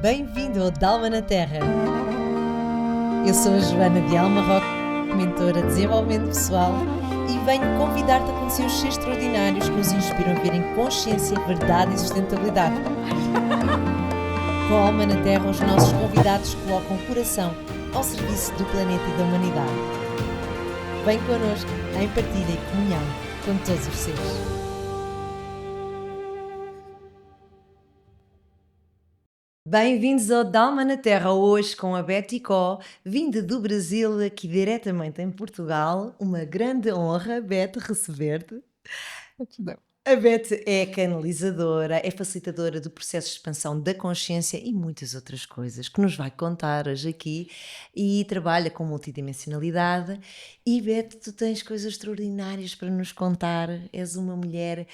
Bem-vindo ao Dalma na Terra. Eu sou a Joana de Alma Roque, mentora de desenvolvimento pessoal, e venho convidar-te a conhecer os seres extraordinários que nos inspiram a viver em consciência, verdade e sustentabilidade. Com a Alma na Terra, os nossos convidados colocam o coração ao serviço do planeta e da humanidade. Vem connosco em partilha e comunhão com todos os seres. Bem-vindos ao Dalma na Terra, hoje com a Betty Có, vinda do Brasil, aqui diretamente em Portugal. Uma grande honra, Betty, receber-te. Gratidão. A Betty é canalizadora, é facilitadora do processo de expansão da consciência e muitas outras coisas que nos vai contar hoje aqui, e trabalha com multidimensionalidade. E Betty, tu tens coisas extraordinárias para nos contar. És uma mulher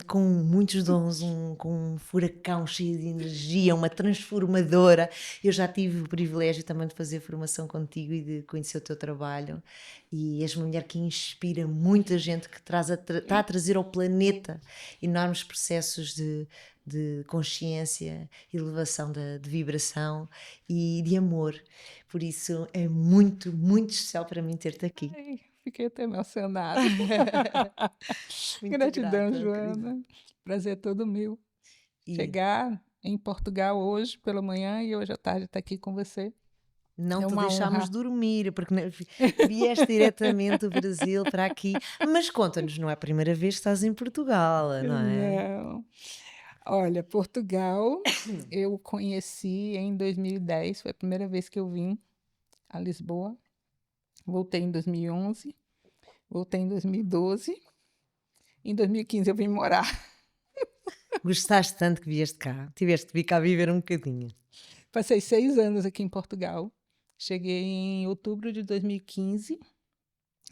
com muitos dons, com um furacão cheio de energia, uma transformadora. Eu já tive o privilégio também de fazer formação contigo e de conhecer o teu trabalho. E és uma mulher que inspira muita gente, que está a trazer ao planeta enormes processos de consciência, elevação de vibração e de amor. Por isso é muito, muito especial para mim ter-te aqui. Ai, fiquei até emocionada. Muito Gratidão, grata, Joana. Prazer todo meu. E Chegar em Portugal hoje pela manhã e hoje à tarde estar aqui com você. não É te uma deixámos honra. dormir, porque vieste diretamente do Brasil para aqui. Mas conta-nos, não é a primeira vez que estás em Portugal, não é? Não. Olha, Portugal eu conheci em 2010, foi a primeira vez que eu vim a Lisboa. Voltei em 2011, voltei em 2012. Em 2015 eu vim morar. Gostaste tanto que vieste cá, tiveste de vir cá viver um bocadinho. Passei 6 anos aqui em Portugal. Cheguei em outubro de 2015.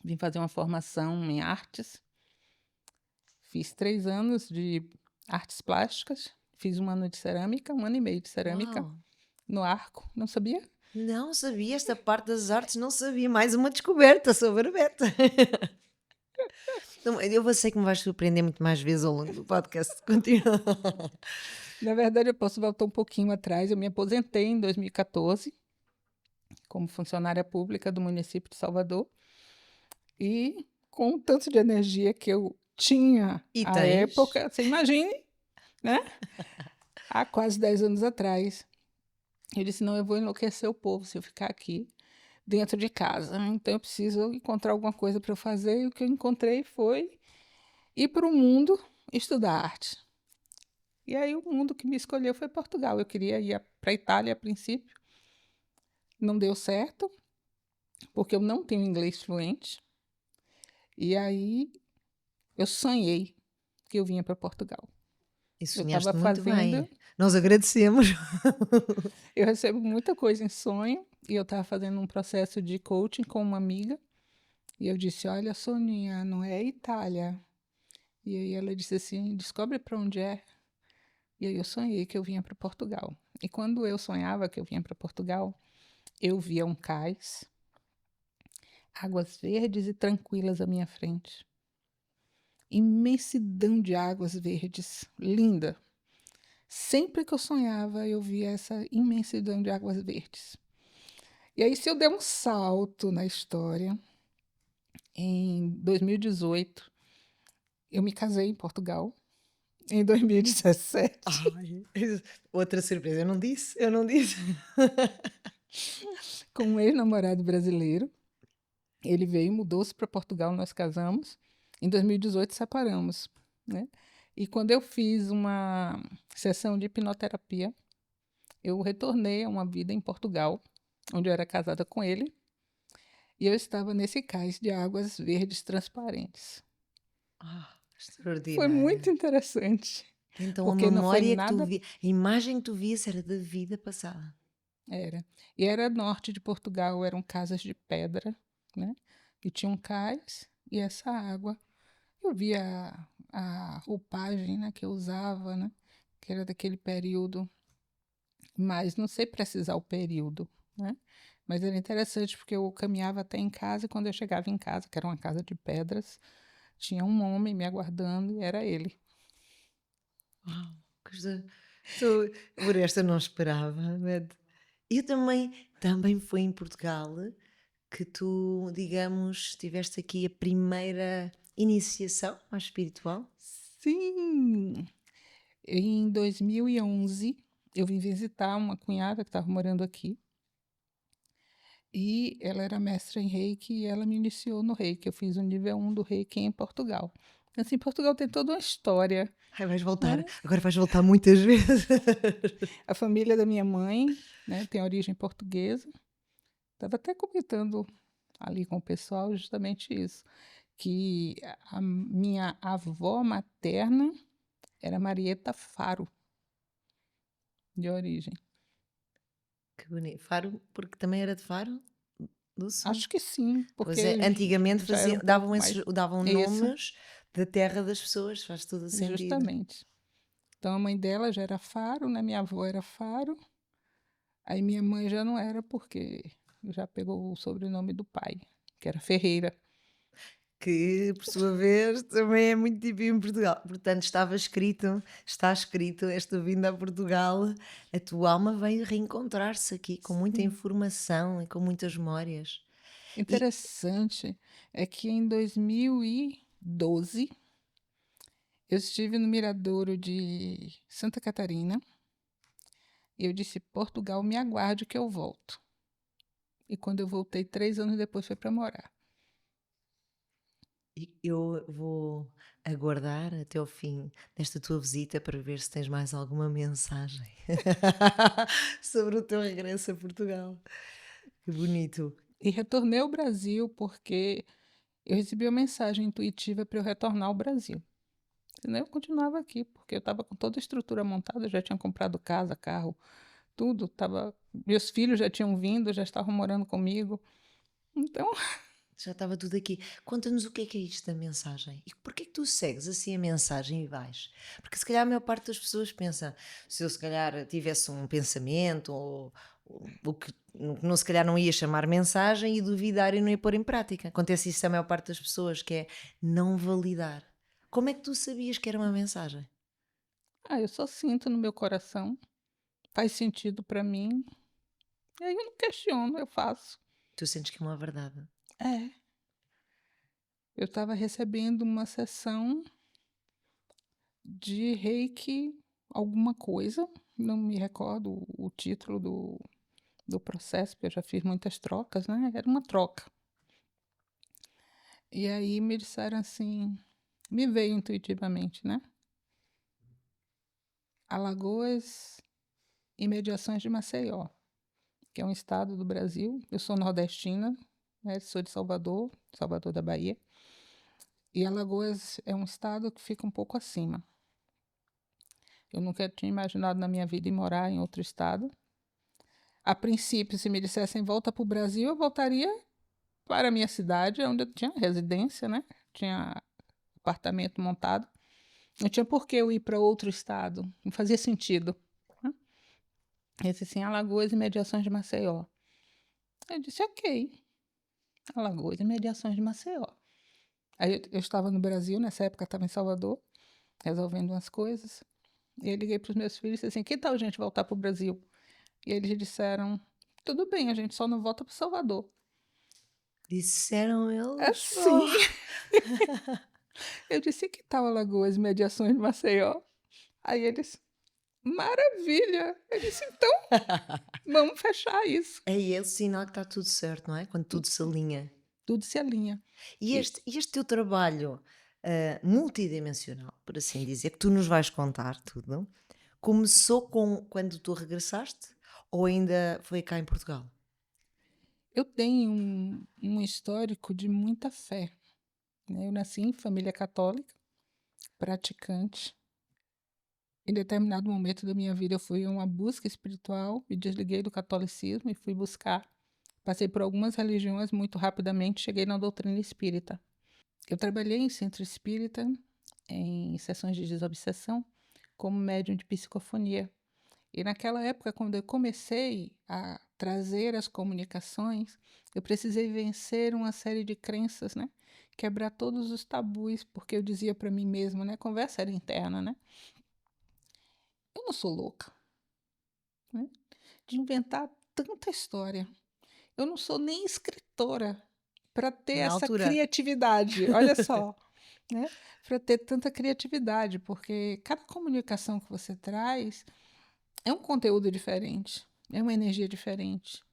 Vim fazer uma formação em artes. Fiz 3 anos de artes plásticas. Fiz 1 ano de cerâmica, 1 ano e meio de cerâmica. Uau. No Arco. Não sabia? Não sabia, esta parte das artes não sabia. Mais uma descoberta sobre a Beta. Não, eu sei que me vais surpreender muito mais vezes ao longo do podcast. Continua. Na verdade, eu posso voltar um pouquinho atrás. Eu me aposentei em 2014 como funcionária pública do município de Salvador. E com o tanto de energia que eu tinha E à tens? época, você imagine, né? Há quase 10 anos atrás. Eu disse, não, eu vou enlouquecer o povo se eu ficar aqui dentro de casa. Então eu preciso encontrar alguma coisa para eu fazer. E o que eu encontrei foi ir para o mundo estudar arte. E aí o mundo que me escolheu foi Portugal. Eu queria ir para a Itália a princípio. Não deu certo, porque eu não tenho inglês fluente. E aí eu sonhei que eu vinha para Portugal. E Eu estava sonhaste muito fazendo... bem. Nós agradecemos. Eu recebo muita coisa em sonho. E eu estava fazendo um processo de coaching com uma amiga. E eu disse, olha, Soninha, não é Itália. E aí ela disse assim, descobre para onde é. E aí eu sonhei que eu vinha para Portugal. E quando eu sonhava que eu vinha para Portugal, eu via um cais, águas verdes e tranquilas à minha frente. Imensidão de águas verdes, linda. Sempre que eu sonhava, eu via essa imensidão de águas verdes. E aí, se eu der um salto na história, em 2018, eu me casei em Portugal. Em 2017. Ai, outra surpresa. Eu não disse, eu não disse. Com um ex-namorado brasileiro. Ele veio, mudou-se para Portugal, nós casamos. Em 2018 separamos, né? E quando eu fiz uma sessão de hipnoterapia, eu retornei a uma vida em Portugal, onde eu era casada com ele, e eu estava nesse cais de águas verdes transparentes. Foi muito Extraordinário. interessante, Então a porque não foi memória que tu nada... vi, a imagem que tu vias era da vida passada. Era. E era norte de Portugal, eram casas de pedra, né? E tinha um cais e essa água. Eu via a roupagem, né, que eu usava, né? Que era daquele período, mas não sei precisar o período, né? Mas era interessante porque eu caminhava até em casa e quando eu chegava em casa, que era uma casa de pedras, tinha um homem me aguardando e era ele. Uau, coisa Tu, por esta eu não esperava, Beth. Eu também foi em Portugal que tu, digamos, tiveste aqui a primeira iniciação mais espiritual? Sim! Em 2011, eu vim visitar uma cunhada que estava morando aqui. E ela era mestra em Reiki e ela me iniciou no Reiki. Eu fiz o nível 1 do Reiki em Portugal. Assim, Portugal tem toda uma história, Ai, vais voltar, né? agora vais voltar muitas vezes. A família da minha mãe, né, tem origem portuguesa. Estava até comentando ali com o pessoal justamente isso, que a minha avó materna era Marieta Faro, de origem. Que bonito. Faro, porque também era de Faro do Sul. Acho que sim, Pois é, porque antigamente já era um davam, pouco mais davam isso, nomes da terra das pessoas, faz todo o sentido. justamente. Então a mãe dela já era Faro, né? Minha avó era Faro. Aí minha mãe já não era porque já pegou o sobrenome do pai, que era Ferreira. Que, por sua vez, também é muito típico em Portugal. Portanto, está escrito, esta vinda a Portugal, a tua alma veio reencontrar-se aqui com muita Sim. informação e com muitas memórias. E Interessante é que em 2012 eu estive no Miradouro de Santa Catarina e eu disse: Portugal, me aguarde que eu volto. E quando eu voltei, 3 anos depois, foi para morar. eu vou aguardar até ao fim desta tua visita para ver se tens mais alguma mensagem sobre o teu regresso a Portugal. Que bonito. E retornei ao Brasil porque eu recebi uma mensagem intuitiva para eu retornar ao Brasil. Senão eu continuava aqui, porque eu estava com toda a estrutura montada, eu já tinha comprado casa, carro, tudo. Meus filhos já tinham vindo, já estavam morando comigo. Então, Já estava tudo aqui. Conta-nos o que é isto da mensagem e porquê que tu segues assim a mensagem e vais? Porque se calhar a maior parte das pessoas pensa, se eu se calhar tivesse um pensamento ou o que não, se calhar não ia chamar mensagem e duvidar e não ia pôr em prática. Acontece isso à maior parte das pessoas, que é não validar. Como é que tu sabias que era uma mensagem? eu só sinto no meu coração, faz sentido para mim, e aí eu não questiono, eu faço. Tu sentes que é uma verdade. É, eu estava recebendo uma sessão de Reiki, alguma coisa, não me recordo o título do processo, porque eu já fiz muitas trocas, né? Era uma troca. E aí me disseram assim, me veio intuitivamente, né? Alagoas e Mediações de Maceió, que é um estado do Brasil. Eu sou nordestina, né? Sou de Salvador, Salvador da Bahia. E Alagoas é um estado que fica um pouco acima. Eu nunca tinha imaginado na minha vida em morar em outro estado. A princípio, se me dissessem volta para o Brasil, eu voltaria para a minha cidade, onde eu tinha residência, né? Tinha apartamento montado. Não tinha por que eu ir para outro estado. Não fazia sentido. Né? Esse sim, Alagoas e Mediações de Maceió. Eu disse, ok. Alagoas e Mediações de Maceió. Aí eu estava no Brasil, nessa época eu estava em Salvador, resolvendo umas coisas. E eu liguei para os meus filhos e disse assim, que tal a gente voltar para o Brasil? E eles disseram, tudo bem, a gente só não volta para Salvador. Disseram eles? Oh. Assim, eu disse, que tal Alagoas e Mediações de Maceió? Aí eles, maravilha! Eu disse, então, vamos fechar isso. É esse sinal que está tudo certo, não é? Quando tudo se alinha. Tudo se alinha. E E este teu trabalho multidimensional, por assim dizer, que tu nos vais contar tudo, começou com quando tu regressaste ou ainda foi cá em Portugal? eu tenho um histórico de muita fé. Né? Eu nasci em família católica, praticante. Em determinado momento da minha vida, eu fui a uma busca espiritual, me desliguei do catolicismo e fui buscar. Passei por algumas religiões muito rapidamente, cheguei na doutrina espírita. Eu trabalhei em centro espírita, em sessões de desobsessão, como médium de psicofonia. E naquela época, quando eu comecei a trazer as comunicações, eu precisei vencer uma série de crenças, né? Quebrar todos os tabus, porque eu dizia para mim mesma, né? Conversa era interna, né? eu não sou louca, né, de inventar tanta história. Eu não sou nem escritora para ter Na essa altura. criatividade, olha só, né, para ter tanta criatividade, porque cada comunicação que você traz é um conteúdo diferente, é uma energia diferente.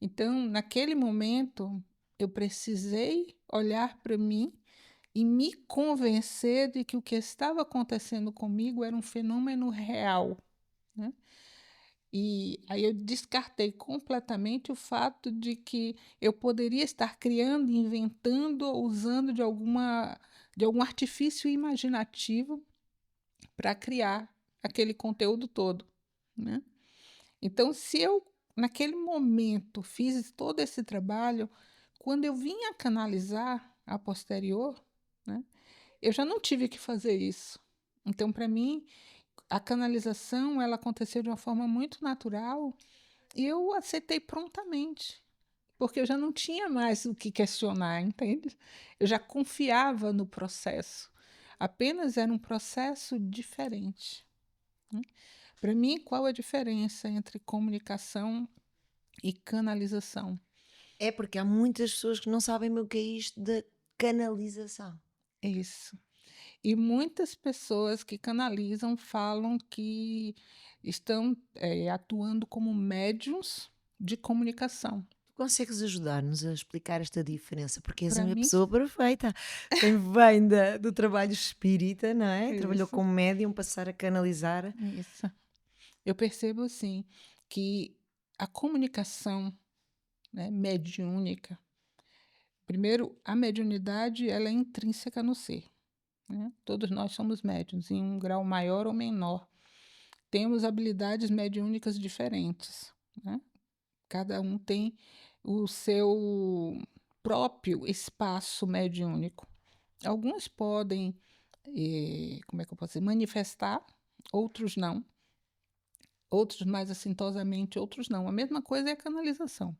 Então, naquele momento, eu precisei olhar para mim e me convencer de que o que estava acontecendo comigo era um fenômeno real, né? E aí eu descartei completamente o fato de que eu poderia estar criando, inventando ou usando de algum artifício imaginativo para criar aquele conteúdo todo, né? Então, se eu, naquele momento, fiz todo esse trabalho, quando eu vim a canalizar a posterior, né, eu já não tive que fazer isso. Então, para mim, a canalização ela aconteceu de uma forma muito natural e eu aceitei prontamente, porque eu já não tinha mais o que questionar, entende? Eu já confiava no processo. Apenas era um processo diferente, né? Para mim, qual a diferença entre comunicação e canalização? É porque há muitas pessoas que não sabem o que é isto da canalização. É isso. E muitas pessoas que canalizam falam que estão atuando como médiums de comunicação. Tu consegues ajudar-nos a explicar esta diferença? Porque és a Para minha mim, pessoa perfeita. Quem vem do trabalho espírita, não é? Trabalhou isso, como médium, passar a canalizar. isso. Eu percebo assim que a comunicação, né, mediúnica, primeiro, a mediunidade ela é intrínseca no ser, né? Todos nós somos médiuns, em um grau maior ou menor. Temos habilidades mediúnicas diferentes, né? Cada um tem o seu próprio espaço mediúnico. Alguns podem, como é que eu posso dizer, manifestar, outros não. Outros mais assintosamente, outros não. A mesma coisa é a canalização.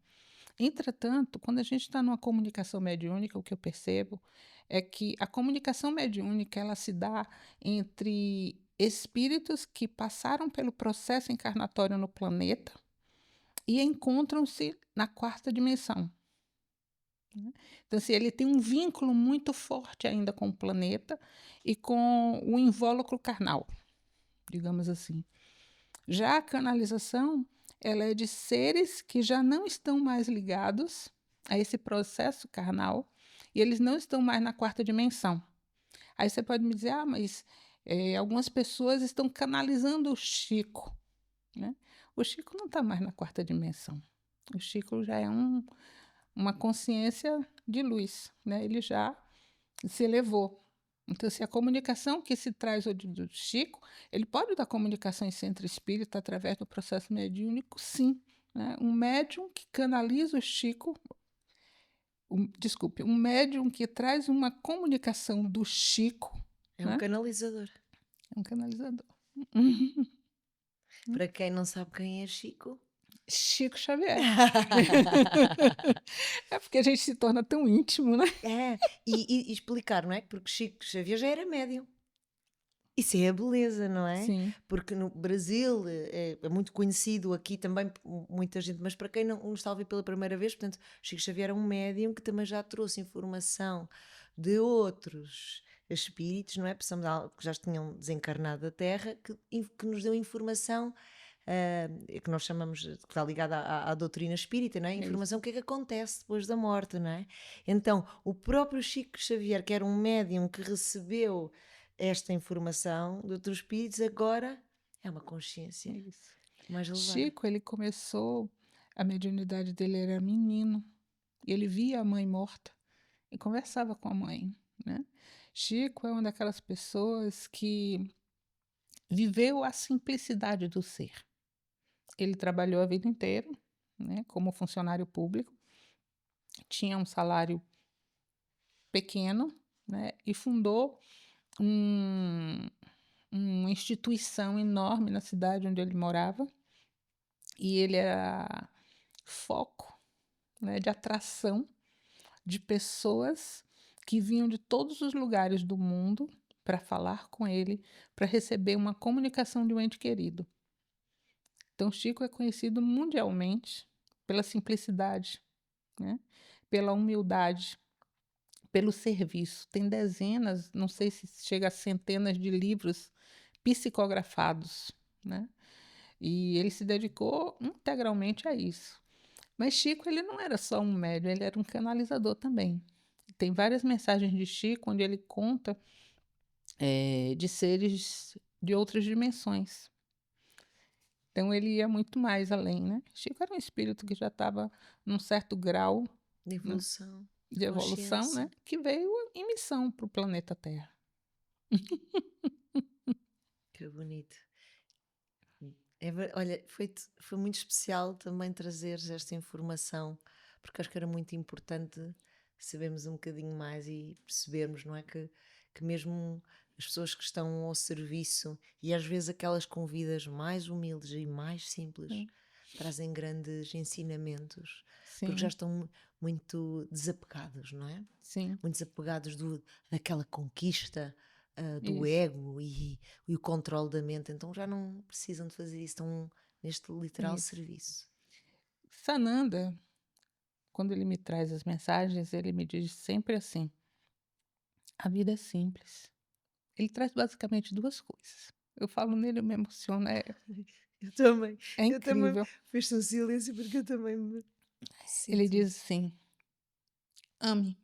Entretanto, quando a gente está numa comunicação mediúnica, o que eu percebo é que a comunicação mediúnica ela se dá entre espíritos que passaram pelo processo encarnatório no planeta e encontram-se na quarta dimensão, né? Então, assim, ele tem um vínculo muito forte ainda com o planeta e com o invólucro carnal, digamos assim. Já a canalização, ela é de seres que já não estão mais ligados a esse processo carnal e eles não estão mais na quarta dimensão. Aí você pode me dizer, ah, mas algumas pessoas estão canalizando o Chico, né? O Chico não está mais na quarta dimensão. O Chico já é uma consciência de luz, né? Ele já se elevou. Então, se a comunicação que se traz hoje do Chico, ele pode dar comunicação em centro espírita através do processo mediúnico, sim, né? Um médium que canaliza o Chico, desculpe, um médium que traz uma comunicação do Chico, É um né? canalizador. É um canalizador. Para quem não sabe quem é Chico. Chico Xavier. É porque a gente se torna tão íntimo, né? É, e explicar, não é? Porque Chico Xavier já era médium. Isso é a beleza, não é? Sim, Porque no Brasil é muito conhecido, aqui também muita gente, mas para quem não está a ouvir pela primeira vez, portanto, Chico Xavier é um médium que também já trouxe informação de outros espíritos, não é? Que já tinham desencarnado da Terra, que nos deu informação que nós chamamos, que está ligada à doutrina espírita, não é? é isso. Informação, o que é que acontece depois da morte, não é? Então, o próprio Chico Xavier, que era um médium que recebeu esta informação de outros espíritos, agora é uma É consciência isso. mais elevada. Chico, ele começou, a mediunidade dele era menino, e ele via a mãe morta e conversava com a mãe, né? Chico é uma daquelas pessoas que viveu a simplicidade do ser. Ele trabalhou a vida inteira, né, como funcionário público, tinha um salário pequeno, né, e fundou um, uma instituição enorme na cidade onde ele morava, e ele era foco, né, de atração de pessoas que vinham de todos os lugares do mundo para falar com ele, para receber uma comunicação de um ente querido. Então, Chico é conhecido mundialmente pela simplicidade, né? Pela humildade, pelo serviço. Tem dezenas, não sei se chega a centenas de livros psicografados, né? E ele se dedicou integralmente a isso. Mas Chico, ele não era só um médium, ele era um canalizador também. Tem várias mensagens de Chico onde ele conta de seres de outras dimensões. Então ele ia muito mais além, né? Chico era um espírito que já estava num certo grau, De né, evolução, de de evolução, né? consciência. Que veio em missão para o planeta Terra. Que bonito. Olha, foi muito especial também trazeres esta informação, porque acho que era muito importante sabermos um bocadinho mais e percebermos, não é? Que mesmo as pessoas que estão ao serviço e às vezes aquelas com vidas mais humildes e mais simples Sim, trazem grandes ensinamentos, porque já sim, estão muito desapegados, não é? sim, Muito desapegados daquela conquista, do isso, ego e o controle da mente, então já não precisam de fazer isso, estão neste literal isso. serviço. Sananda, quando ele me traz as mensagens, ele me diz sempre assim: a vida é simples. Ele traz basicamente duas coisas. Eu falo nele, eu me emociono, Eu também, é eu também, incrível. fez-se um silêncio porque eu também me Ele sinto diz isso. assim: ame,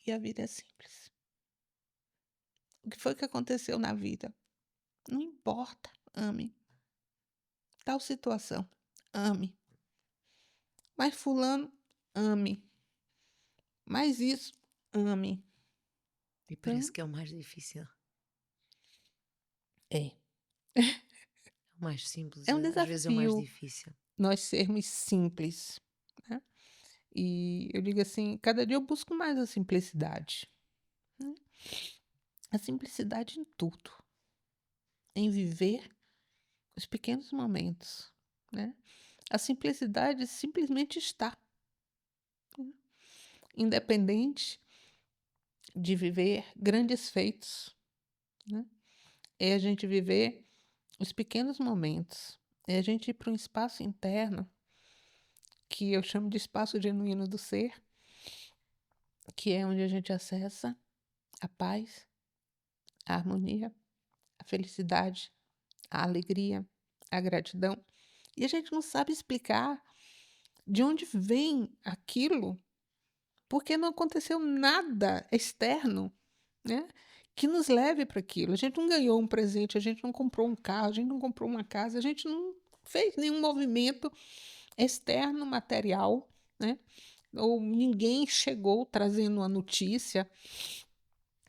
e a vida é simples. O que foi que aconteceu na vida? Não importa, ame. Tal situação, ame. Mas fulano, ame. Mas isso, ame. E parece Então, que é o mais difícil, é. é o mais simples, É um às vezes é o mais desafio difícil. nós sermos simples, né? E eu digo assim, cada dia eu busco mais a simplicidade, né? A simplicidade em tudo, em viver os pequenos momentos, né? A simplicidade simplesmente está, né? Independente de viver grandes feitos, né? É a gente viver os pequenos momentos, é a gente ir para um espaço interno que eu chamo de espaço genuíno do ser, que é onde a gente acessa a paz, a harmonia, a felicidade, a alegria, a gratidão. E a gente não sabe explicar de onde vem aquilo, porque não aconteceu nada externo, né, que nos leve para aquilo. A gente não ganhou um presente, a gente não comprou um carro, a gente não comprou uma casa, a gente não fez nenhum movimento externo material, né? Ou ninguém chegou trazendo uma notícia,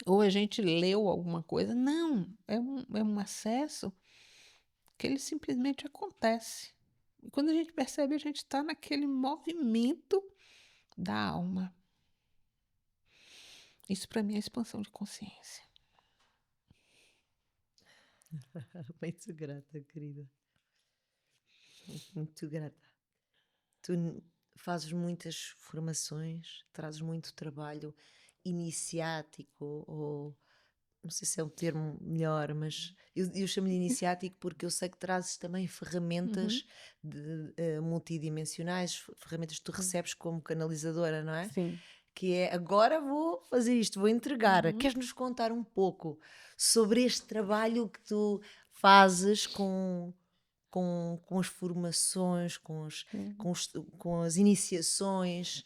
ou a gente leu alguma coisa. Não, é um acesso que ele simplesmente acontece. E quando a gente percebe, a gente está naquele movimento da alma. Isso para mim é expansão de consciência. Muito grata, querida, muito grata. Tu fazes muitas formações, trazes muito trabalho iniciático, ou não sei se é o termo melhor, mas eu chamo-lhe iniciático porque eu sei que trazes também Uhum. ferramentas multidimensionais, ferramentas que tu Sim. recebes como canalizadora, não é? Sim. Que é agora vou fazer isto, vou entregar. Uhum. Queres nos contar um pouco sobre este trabalho que tu fazes com as formações, Sim. com as iniciações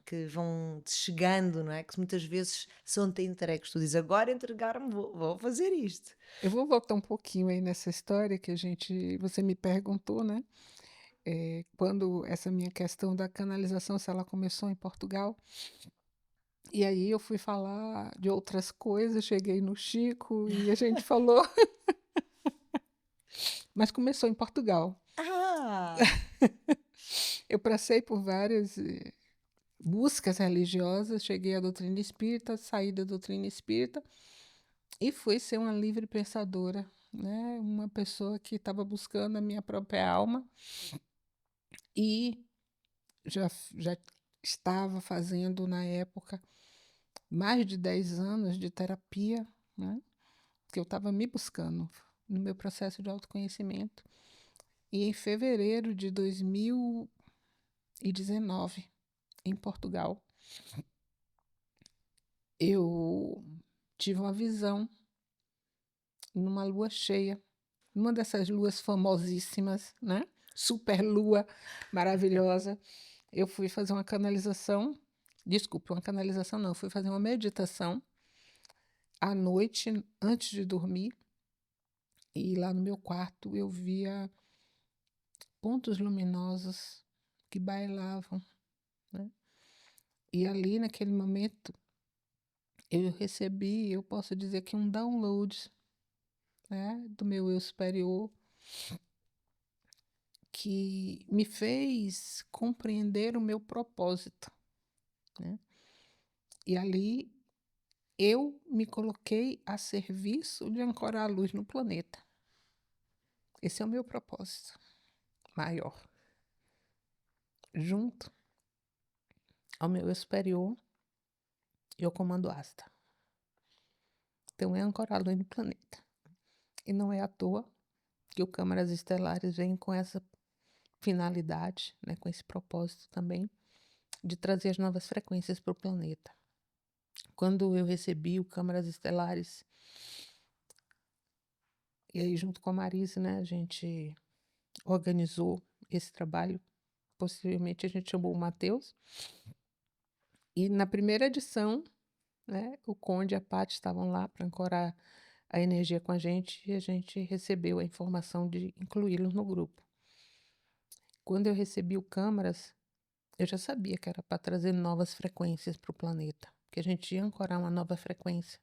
que vão chegando, não é? Que muitas vezes são-te entregues. Tu dizes, agora entregar-me, vou fazer isto. Eu vou voltar um pouquinho aí nessa história que você me perguntou, né? Quando essa minha questão da canalização, se ela começou em Portugal. E aí eu fui falar de outras coisas, cheguei no Chico e a gente falou, mas começou em Portugal. Ah! Eu passei por várias buscas religiosas, cheguei à doutrina espírita, saí da doutrina espírita e fui ser uma livre pensadora, né? Uma pessoa que estava buscando a minha própria alma e já estava fazendo na época mais de 10 anos de terapia, né? Que eu estava me buscando no meu processo de autoconhecimento. E em fevereiro de 2019, em Portugal, eu tive uma visão numa lua cheia, uma dessas luas famosíssimas, né? Super lua maravilhosa. Eu fui fazer uma canalização, desculpe, uma canalização não, eu fui fazer uma meditação à noite, antes de dormir, e lá no meu quarto eu via pontos luminosos que bailavam, né? E ali, naquele momento, eu recebi, eu posso dizer que um download, né, do meu eu superior, que me fez compreender o meu propósito, né? E ali eu me coloquei a serviço de ancorar a luz no planeta. Esse é o meu propósito maior. Junto ao meu eu superior, eu comando Asta. Então é ancorar a luz no planeta. E não é à toa que o Câmaras Estelares vem com essa finalidade, né, com esse propósito também, de trazer as novas frequências para o planeta. Quando eu recebi o Câmaras Estelares, e aí junto com a Marise, né, a gente organizou esse trabalho, posteriormente a gente chamou o Matheus, e na primeira edição, né, o Conde e a Paty estavam lá para ancorar a energia com a gente, e a gente recebeu a informação de incluí-los no grupo. Quando eu recebi o Câmaras, eu já sabia que era para trazer novas frequências para o planeta, que a gente ia ancorar uma nova frequência,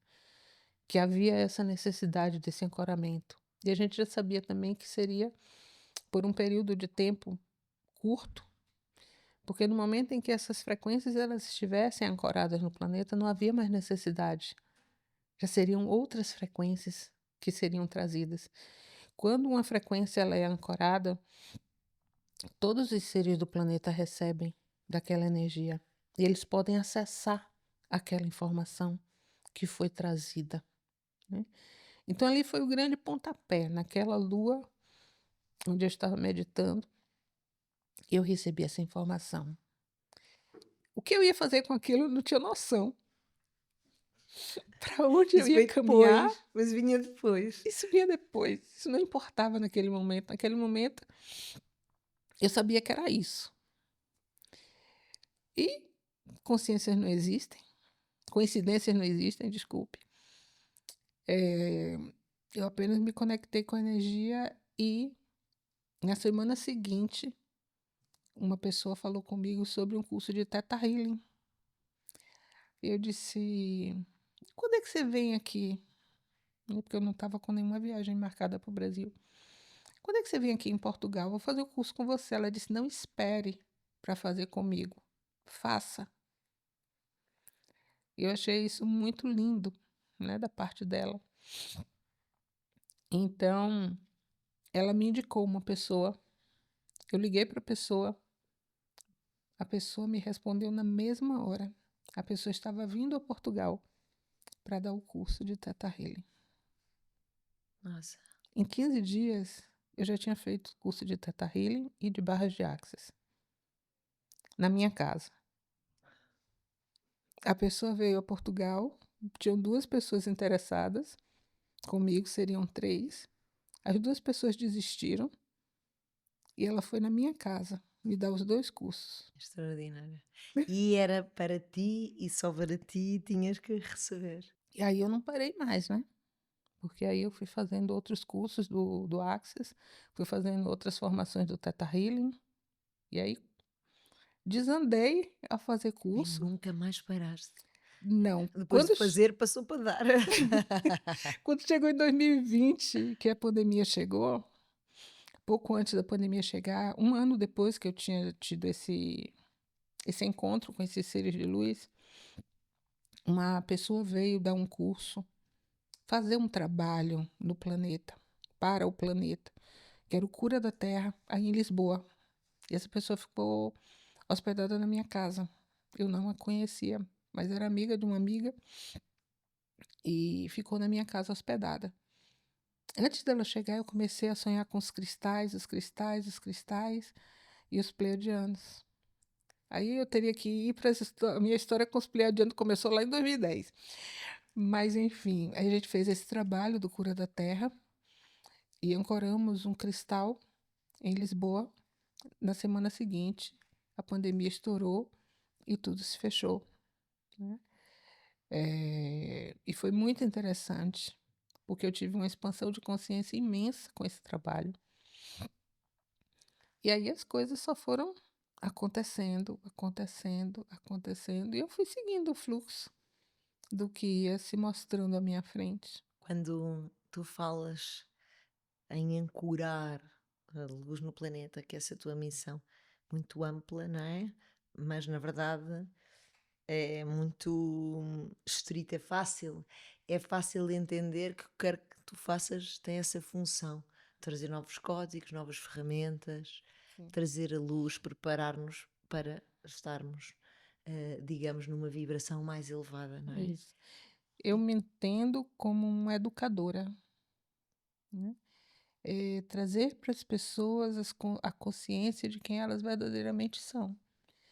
que havia essa necessidade desse ancoramento. E a gente já sabia também que seria por um período de tempo curto, porque no momento em que essas frequências elas estivessem ancoradas no planeta, não havia mais necessidade. Já seriam outras frequências que seriam trazidas. Quando uma frequência ela é ancorada, todos os seres do planeta recebem daquela energia e eles podem acessar aquela informação que foi trazida, né? Então ali foi o grande pontapé, naquela lua onde eu estava meditando, eu recebi essa informação. O que eu ia fazer com aquilo eu não tinha noção. Para onde eu Isso ia veio caminhar, depois, mas vinha depois. isso vinha depois. Isso não importava naquele momento. Naquele momento, eu sabia que era isso. E consciências não existem, coincidências não existem, desculpe. Eu apenas me conectei com a energia e, na semana seguinte, uma pessoa falou comigo sobre um curso de Theta Healing. Eu disse, quando é que você vem aqui? Porque eu não estava com nenhuma viagem marcada para o Brasil. Quando é que você vem aqui em Portugal? Vou fazer o curso com você. Ela disse, não espere para fazer comigo. Faça. Eu achei isso muito lindo, né, da parte dela. Então, ela me indicou uma pessoa. Eu liguei para a pessoa me respondeu na mesma hora. A pessoa estava vindo a Portugal para dar o curso de Theta Healing. Nossa. Em 15 dias, eu já tinha feito o curso de Theta Healing e de barras de Access, na minha casa. A pessoa veio a Portugal, tinham 2 pessoas interessadas, comigo seriam 3. As 2 pessoas desistiram e ela foi na minha casa me dar os 2 cursos. Extraordinário. E era para ti e só para ti tinhas que receber. E aí eu não parei mais, né? Porque aí eu fui fazendo outros cursos do Access, fui fazendo outras formações do Theta Healing, e aí desandei a fazer E curso. nunca mais paraste. Não. Depois de fazer, passou para dar. Quando chegou em 2020, que a pandemia chegou, pouco antes da pandemia chegar, um ano depois que eu tinha tido esse encontro com esses seres de luz, uma pessoa veio dar um curso, fazer um trabalho no planeta, para o planeta, que era o Cura da Terra, aí em Lisboa. E essa pessoa ficou hospedada na minha casa. Eu não a conhecia mas era amiga de uma amiga e ficou na minha casa hospedada. Antes dela chegar, eu comecei a sonhar com os cristais, os cristais, os cristais e os pleiadianos. Aí eu teria que ir para a minha história com os pleiadianos começou lá em 2010. Mas, enfim, aí a gente fez esse trabalho do Cura da Terra e ancoramos um cristal em Lisboa. Na semana seguinte, a pandemia estourou e tudo se fechou, né? E foi muito interessante, porque eu tive uma expansão de consciência imensa com esse trabalho. E aí as coisas só foram acontecendo, acontecendo, acontecendo, e eu fui seguindo o fluxo do que ia se mostrando à minha frente. Quando tu falas em ancorar a luz no planeta, que essa é a tua missão, muito ampla, não é? Mas na verdade é muito estrita, é fácil de entender que o que quer que tu faças tem essa função, trazer novos códigos, novas ferramentas, Sim. trazer a luz, preparar-nos para estarmos, digamos, numa vibração mais elevada, não é? Isso. Eu me entendo como uma educadora, né? Trazer para as pessoas a consciência de quem elas verdadeiramente são.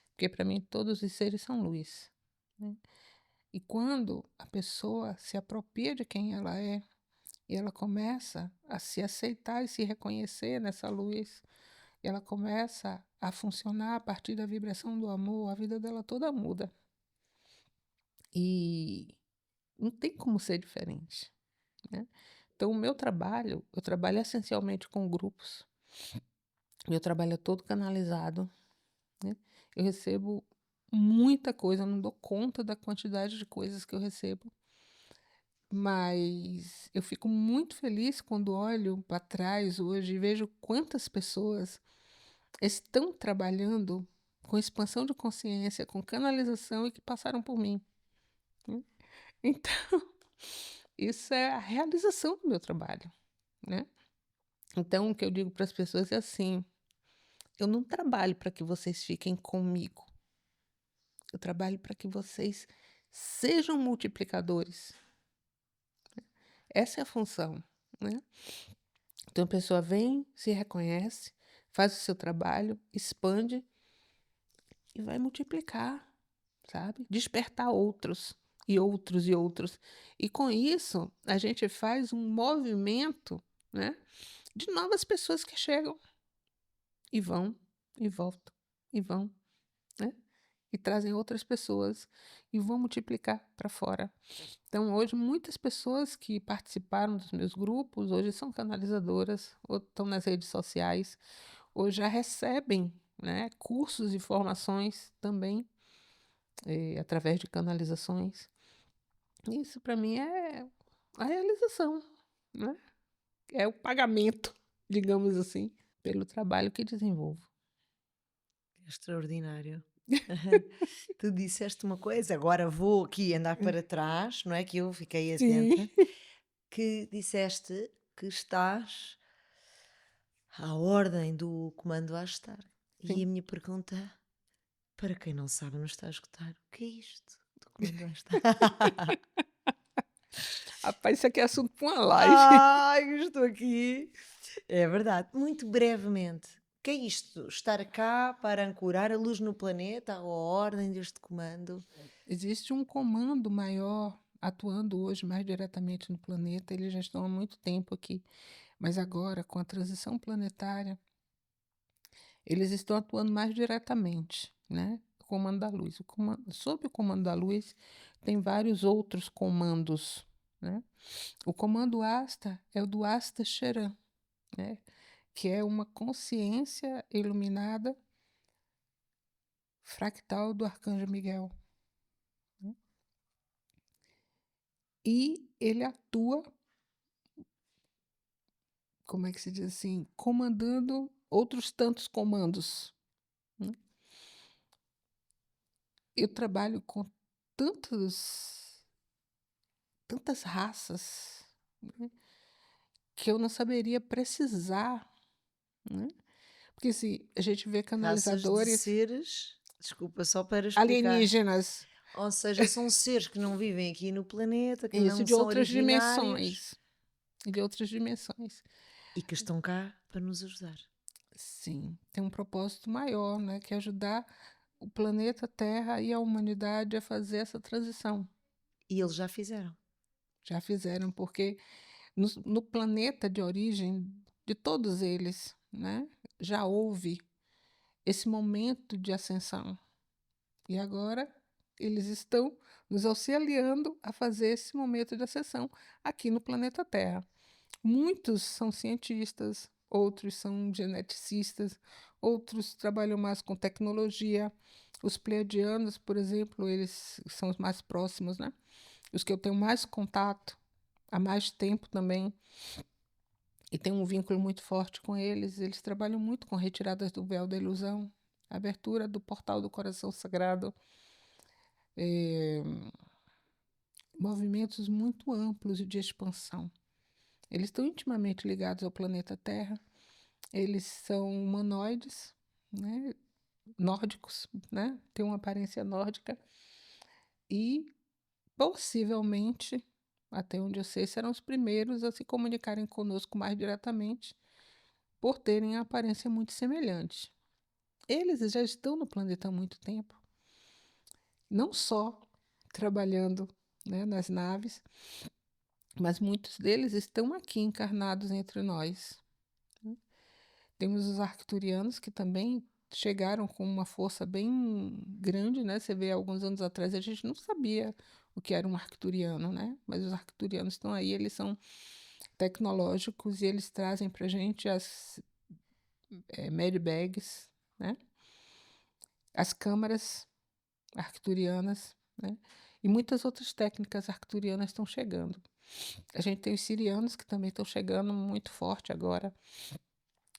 Porque para mim todos os seres são luz, né? E quando a pessoa se apropria de quem ela é e ela começa a se aceitar e se reconhecer nessa luz, e ela começa a funcionar a partir da vibração do amor, a vida dela toda muda. E não tem como ser diferente, né? Então, o meu trabalho, eu trabalho essencialmente com grupos. Meu trabalho é todo canalizado, né? Eu recebo muita coisa, eu não dou conta da quantidade de coisas que eu recebo. Mas eu fico muito feliz quando olho para trás hoje e vejo quantas pessoas estão trabalhando com expansão de consciência, com canalização e que passaram por mim, né? Então, isso é a realização do meu trabalho, né? Então, o que eu digo para as pessoas é assim: eu não trabalho para que vocês fiquem comigo, eu trabalho para que vocês sejam multiplicadores. Essa é a função, né? Então, a pessoa vem, se reconhece, faz o seu trabalho, expande e vai multiplicar, sabe? Despertar outros e outros e outros. E com isso, a gente faz um movimento, né, de novas pessoas que chegam e vão e voltam e vão, né? E trazem outras pessoas e vão multiplicar para fora. Então, hoje, muitas pessoas que participaram dos meus grupos, hoje são canalizadoras, ou estão nas redes sociais, ou já recebem, né, cursos e formações também, através de canalizações. Isso, para mim, é a realização, né? É o pagamento, digamos assim, pelo trabalho que desenvolvo. Extraordinário. Tu disseste uma coisa, agora vou aqui andar para trás, não é? Que eu fiquei atenta, Sim. que disseste que estás à ordem do comando a estar. E Sim. a minha pergunta, para quem não sabe, não está a escutar, o que é isto do comando a estar? Rapaz, isso aqui é assunto para uma live. Ai, eu estou aqui. É verdade. Muito brevemente, o que é isto? Estar cá para ancorar a luz no planeta, a ordem deste comando? Existe um comando maior atuando hoje mais diretamente no planeta, eles já estão há muito tempo aqui, mas agora, com a transição planetária, eles estão atuando mais diretamente, né? O comando da luz. Sob o comando da luz, tem vários outros comandos, né? O comando Asta é o do Asta Cheran, né? Que é uma consciência iluminada fractal do Arcanjo Miguel, né? E ele atua, como é que se diz assim, comandando outros tantos comandos, né? Eu trabalho com tantas raças, né, que eu não saberia precisar, né? Porque assim, a gente vê Raças de canalizadores seres, desculpa, só para explicar, alienígenas. Ou seja, são seres que não vivem aqui no planeta, que Isso, não de são outras originários dimensões. De outras dimensões. e que estão cá para nos ajudar. Sim, tem um propósito maior, né? Que é ajudar o planeta Terra e a humanidade a fazer essa transição. E eles já fizeram. Já fizeram, porque no planeta de origem de todos eles, né? Já houve esse momento de ascensão. E agora eles estão nos auxiliando a fazer esse momento de ascensão aqui no planeta Terra. Muitos são cientistas, outros são geneticistas, outros trabalham mais com tecnologia. Os pleiadianos, por exemplo, eles são os mais próximos, né? Os que eu tenho mais contato há mais tempo também, e tenho um vínculo muito forte com eles. Eles trabalham muito com retiradas do véu da ilusão, abertura do portal do coração sagrado, eh, movimentos muito amplos de expansão. Eles estão intimamente ligados ao planeta Terra. Eles são humanoides, né? Nórdicos, né? Têm uma aparência nórdica e possivelmente, até onde eu sei, serão os primeiros a se comunicarem conosco mais diretamente, por terem a aparência muito semelhante. Eles já estão no planeta há muito tempo, não só trabalhando, né, nas naves, mas muitos deles estão aqui encarnados entre nós. Temos os arcturianos, que também chegaram com uma força bem grande, né? Você vê, alguns anos atrás a gente não sabia o que era um arcturiano, né? Mas os arcturianos estão aí, eles são tecnológicos e eles trazem para a gente as medbags, né? As câmaras arcturianas, né? E muitas outras técnicas arcturianas estão chegando. A gente tem os sirianos, que também estão chegando muito forte agora,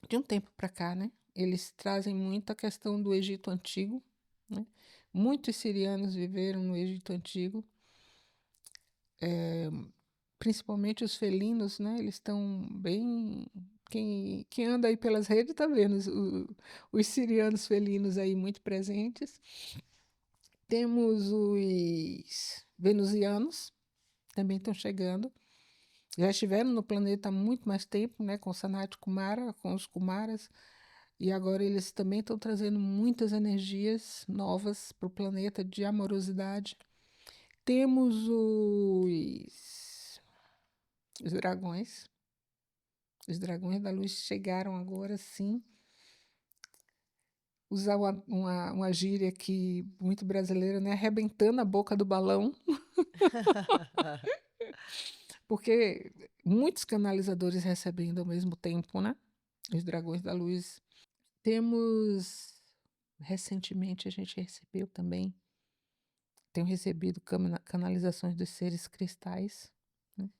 de um tempo para cá, né? Eles trazem muita questão do Egito Antigo, né? Muitos sirianos viveram no Egito Antigo, principalmente os felinos, né? Eles estão bem. Quem anda aí pelas redes está vendo os sirianos felinos aí muito presentes. Temos os venusianos, também estão chegando. Já estiveram no planeta há muito mais tempo, né? Com Sanat Kumara, com os Kumaras. E agora eles também estão trazendo muitas energias novas para o planeta de amorosidade. Temos os dragões. Os dragões da luz chegaram agora, sim. Usar uma gíria aqui muito brasileira, né? Arrebentando a boca do balão, porque muitos canalizadores recebendo ao mesmo tempo, né? Os dragões da luz. Temos, recentemente, a gente recebeu também, tenho recebido canalizações dos seres cristais, né?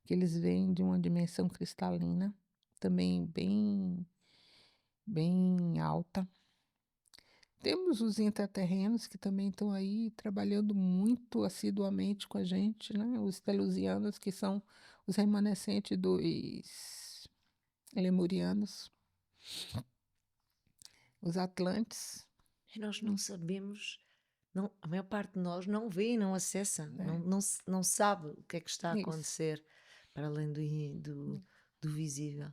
Que eles vêm de uma dimensão cristalina, também bem alta. Temos os intraterrenos, que também estão aí trabalhando muito assiduamente com a gente, né? Os telusianos, que são os remanescentes dos lemurianos, os atlantes, E nós não sabemos, não, a maior parte de nós não vê e não acessa, né? não sabe o que é que está a Isso. acontecer para além do visível.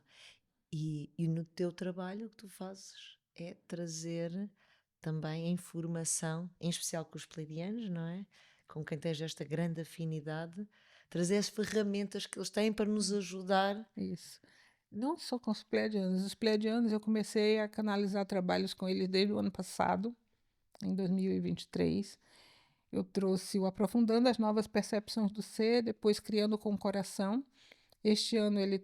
E no teu trabalho o que tu fazes é trazer também a informação, em especial com os pleidianos, não é? Com quem tens esta grande afinidade, trazer as ferramentas que eles têm para nos ajudar. Isso. Não só com os pleiadianos. Os pleiadianos eu comecei a canalizar trabalhos com eles desde o ano passado, em 2023. Eu trouxe o Aprofundando as Novas Percepções do Ser, depois Criando com o Coração. Este ano eles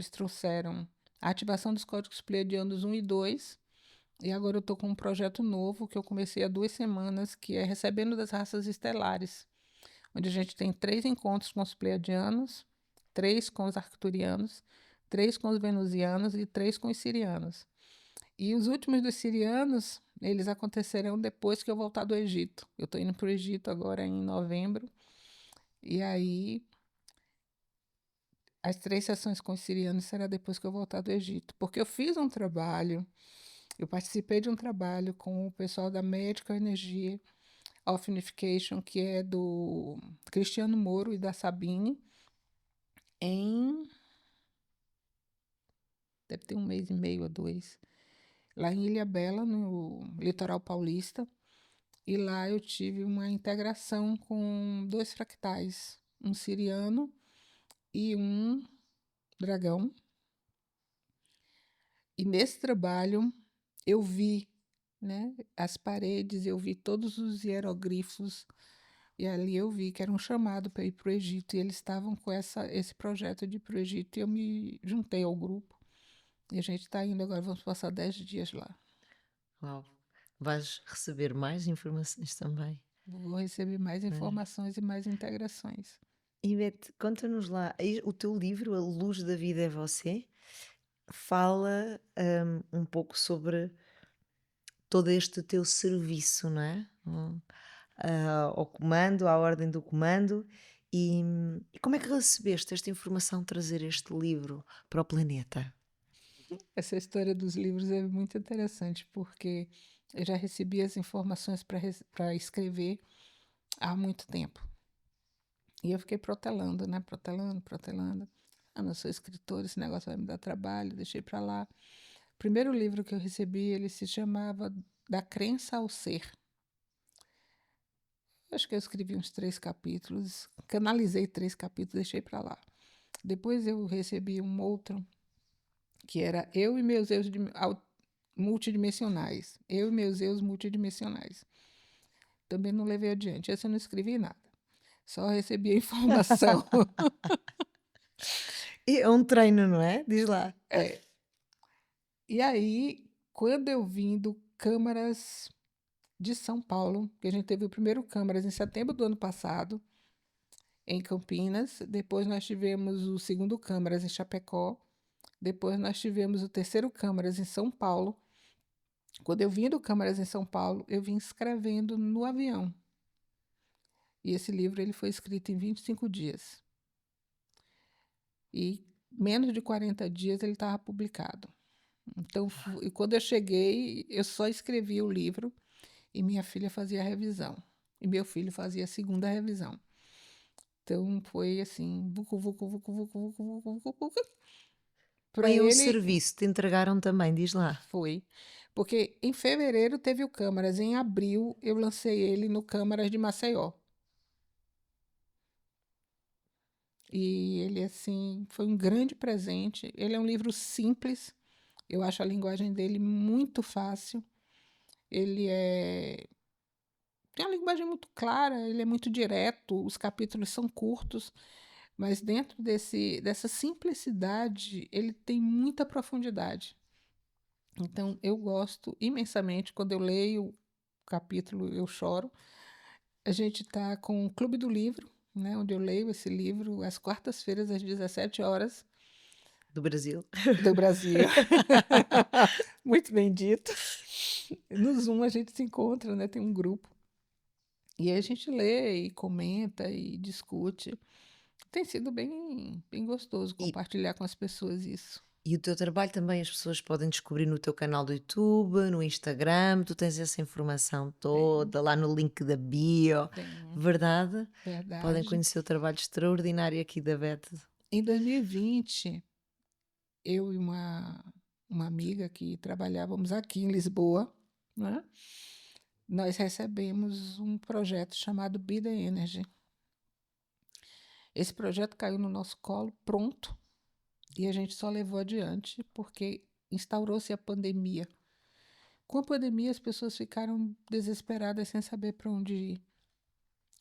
trouxeram a ativação dos códigos pleiadianos 1 e 2. E agora eu estou com um projeto novo que eu comecei há 2 semanas, que é Recebendo das Raças Estelares, onde a gente tem 3 encontros com os pleiadianos, 3 com os arcturianos, 3 com os venusianos e 3 com os sirianos. E os últimos dos sirianos, eles acontecerão depois que eu voltar do Egito. Eu estou indo para o Egito agora em novembro. E aí, as 3 sessões com os sirianos será depois que eu voltar do Egito. Porque eu fiz um trabalho, eu participei de um trabalho com o pessoal da Medical Energia, of Unification, que é do Cristiano Moro e da Sabine, deve ter 1 mês e meio ou 2, lá em Ilhabela, no litoral paulista. E lá eu tive uma integração com 2 fractais, um siriano e um dragão. E nesse trabalho eu vi, né, as paredes, eu vi todos os hieroglifos, e ali eu vi que era um chamado para ir para o Egito, e eles estavam com esse projeto de ir para o Egito, e eu me juntei ao grupo, e a gente está indo agora, vamos passar 10 dias lá. Uau! Vais receber mais informações também. Vou receber mais informações e mais integrações. Ivete, conta-nos lá, o teu livro, A Luz da Vida é Você, fala um pouco sobre todo este teu serviço, não é? Ao comando, à ordem do comando. E como é que recebeste esta informação, trazer este livro para o planeta? Essa história dos livros é muito interessante, porque eu já recebi as informações para escrever há muito tempo. E eu fiquei protelando, né? Protelando. Ah, não sou escritora, esse negócio vai me dar trabalho, deixei para lá. O primeiro livro que eu recebi, ele se chamava Da Crença ao Ser. Acho que eu escrevi uns 3 capítulos, canalizei 3 capítulos, deixei para lá. Depois eu recebi um outro, que era Eu e Meus Eus Multidimensionais. Eu e Meus Eus Multidimensionais. Também não levei adiante. Esse eu não escrevi nada. Só recebi a informação. E é um treino, não é? Diz lá. É. E aí, quando eu vim do Câmaras de São Paulo, que a gente teve o primeiro Câmaras em setembro do ano passado, em Campinas, depois nós tivemos o segundo Câmaras em Chapecó, depois nós tivemos o terceiro Câmaras em São Paulo. Quando eu vim do Câmaras em São Paulo, eu vim escrevendo no avião. E esse livro ele foi escrito em 25 dias. E menos de 40 dias ele estava publicado. Então, e quando eu cheguei, eu só escrevi o livro e minha filha fazia a revisão. E meu filho fazia a segunda revisão. Então, foi assim, vucu, vucu, vucu, vucu, vucu, vucu, vucu, vucu. Para Foi um ele, serviço, te entregaram também, diz lá. foi. Porque em fevereiro teve o Câmaras, em abril eu lancei ele no Câmaras de Maceió. E ele, assim, foi um grande presente. Ele é um livro simples, eu acho a linguagem dele muito fácil. Ele tem uma linguagem muito clara, ele é muito direto, os capítulos são curtos, mas dentro dessa simplicidade, ele tem muita profundidade. Então, eu gosto imensamente, quando eu leio o capítulo, eu choro. A gente está com o Clube do Livro, né, onde eu leio esse livro às quartas-feiras, às 17 horas, Do Brasil. do Brasil. Muito bem dito. No Zoom a gente se encontra, né, tem um grupo. E aí a gente lê e comenta e discute. Tem sido bem gostoso E, compartilhar com as pessoas isso. e o teu trabalho também as pessoas podem descobrir no teu canal do YouTube, no Instagram, tu tens essa informação Tem, toda lá no link da bio, tem, verdade? Podem verdade. conhecer o trabalho extraordinário aqui da Beth. Em 2020, eu e uma amiga que trabalhávamos aqui em Lisboa, né? Nós recebemos um projeto chamado Be The Energy. Esse projeto caiu no nosso colo pronto e a gente só levou adiante porque instaurou-se a pandemia. Com a pandemia, as pessoas ficaram desesperadas sem saber para onde ir.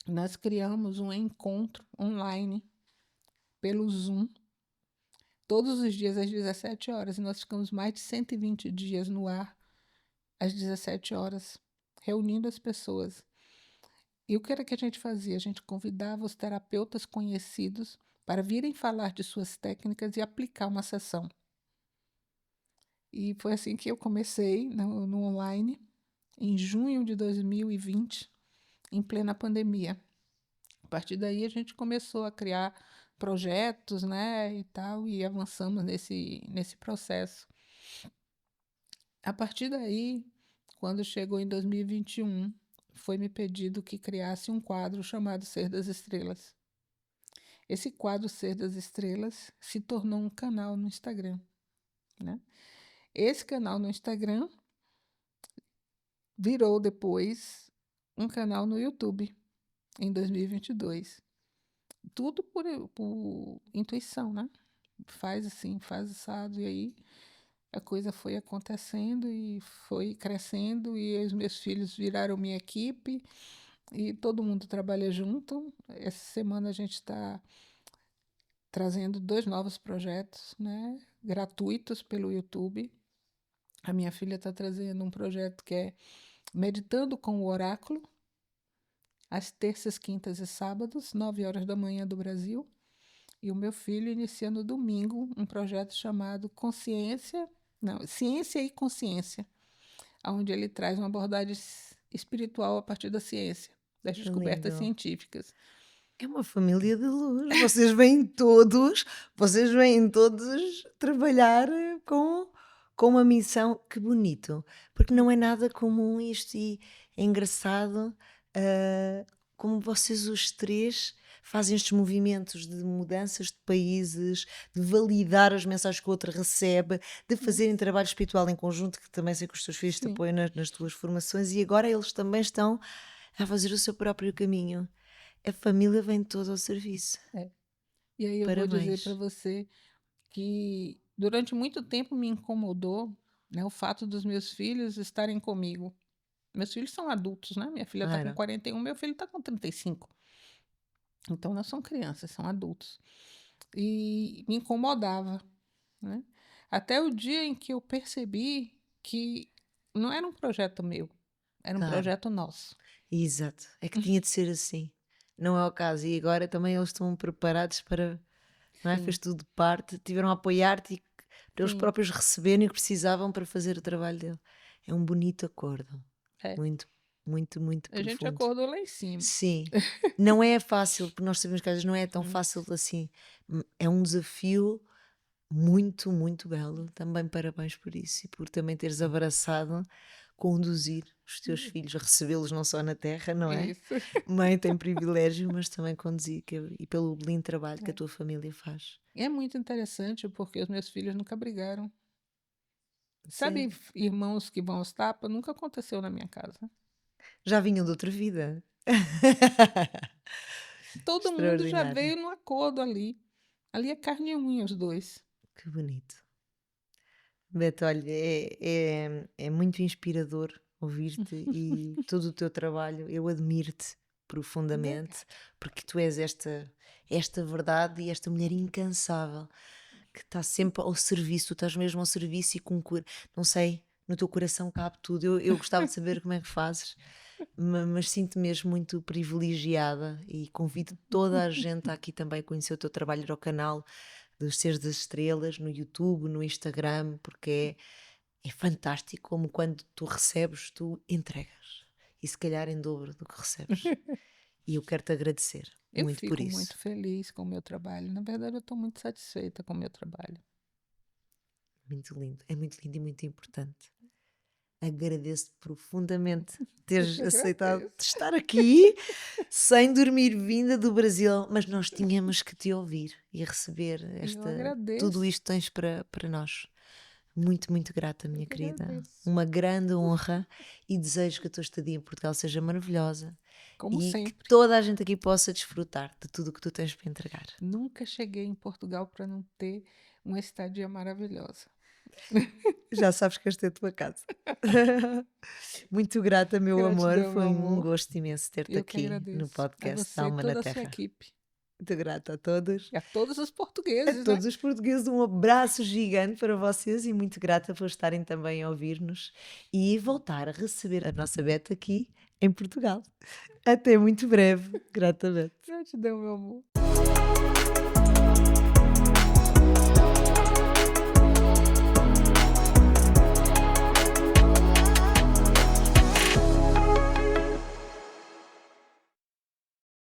Nós criamos um encontro online pelo Zoom, todos os dias às 17 horas, e nós ficamos mais de 120 dias no ar, às 17 horas, reunindo as pessoas. E o que era que a gente fazia? A gente convidava os terapeutas conhecidos para virem falar de suas técnicas e aplicar uma sessão. E foi assim que eu comecei no online, em junho de 2020, em plena pandemia. A partir daí a gente começou a criar projetos, né, e tal, e avançamos nesse processo. A partir daí, quando chegou em 2021, foi-me pedido que criasse um quadro chamado Ser das Estrelas. Esse quadro Ser das Estrelas se tornou um canal no Instagram, né? Esse canal no Instagram virou depois um canal no YouTube em 2022. Tudo por intuição, né? Faz assim, faz assado, e aí a coisa foi acontecendo e foi crescendo, e os meus filhos viraram minha equipe, e todo mundo trabalha junto. Essa semana a gente está trazendo 2 novos projetos, né, gratuitos pelo YouTube. A minha filha está trazendo um projeto que é Meditando com o Oráculo, às terças, quintas e sábados, 9 horas da manhã do Brasil. E o meu filho inicia no domingo um projeto chamado Ciência e Consciência, onde ele traz uma abordagem espiritual a partir da ciência, das Que descobertas lindo. científicas. É uma família de luz. Vocês vêm todos trabalhar com uma missão. Que bonito. Porque não é nada comum isto e é engraçado como vocês os três fazem estes movimentos de mudanças de países, de validar as mensagens que o outro recebe, de fazerem trabalho espiritual em conjunto, que também sei que os teus filhos te Sim, apoiam nas tuas formações, e agora eles também estão a fazer o seu próprio caminho. A família vem toda ao serviço. é. E aí eu vou dizer para Parabéns. você que durante muito tempo me incomodou, né, o fato dos meus filhos estarem comigo. Meus filhos são adultos, né? Minha filha está com Claro, 41, meu filho está com 35. Então não são crianças, são adultos. E me incomodava, né? Até o dia em que eu percebi que não era um projeto meu, era um claro. projeto nosso. Exato. É que tinha de ser assim. Não é o caso. E agora também eles estão preparados para. Não é? Fez Sim, tudo de parte, tiveram a apoiar-te e para eles sim. próprios receberem o que precisavam para fazer o trabalho dele. É um bonito acordo. É. Muito, muito, muito A gente profundo. acordou lá em cima. Sim. Não é fácil, porque nós sabemos que às vezes não é tão Hum, fácil assim. É um desafio muito, muito belo. Também parabéns por isso e por também teres abraçado conduzir os teus filhos, a recebê-los não só na terra, não é? Isso. Mãe tem privilégio, mas também conduzir e pelo lindo trabalho que a É. tua família faz. E é muito interessante porque os meus filhos nunca brigaram. Sabe, Sim. irmãos que vão aos tapas? Nunca aconteceu na minha casa. Já vinham de outra vida. Todo mundo já Extraordinário. veio no acordo ali. Ali é carne e unha, os dois. Que bonito. Beto, olha, é muito inspirador ouvir-te e todo o teu trabalho. Eu admiro-te profundamente, Obrigada. porque tu és esta verdade e esta mulher incansável que está sempre ao serviço, tu estás mesmo ao serviço e com não sei, no teu coração cabe tudo. Eu gostava de saber como é que fazes, mas sinto-me mesmo muito privilegiada e convido toda a gente a aqui também a conhecer o teu trabalho, ir ao canal dos Seres das Estrelas, no YouTube, no Instagram, porque é fantástico como quando tu recebes, tu entregas. E se calhar em dobro do que recebes. E eu quero-te agradecer Eu muito por fico muito isso. feliz com o meu trabalho. Na verdade, eu estou muito satisfeita com o meu trabalho. Muito lindo, é muito lindo e muito importante. Agradeço profundamente teres Eu aceitado agradeço. estar aqui sem dormir, vinda do Brasil, mas nós tínhamos que te ouvir e receber Eu tudo agradeço. isto que tens para nós. Muito, muito grata, Eu minha que querida. agradeço. Uma grande honra e desejo que a tua estadia em Portugal seja maravilhosa Como e que sempre. toda a gente aqui possa desfrutar de tudo o que tu tens para entregar. Nunca cheguei em Portugal para não ter uma estadia maravilhosa. Já sabes que esta é a tua casa. Muito grata, meu amor. Gratidão, meu Foi um amor. gosto imenso ter-te Eu que aqui no agradeço. A podcast da você e Alma na toda a sua Terra. equipe. Muito grata a todos. E a todos os A portugueses, né? todos os portugueses, um abraço gigante para vocês e muito grata por estarem também a ouvir-nos e voltar a receber a nossa Beta aqui em Portugal. Até muito breve. Gratamente. Gratidão, meu amor.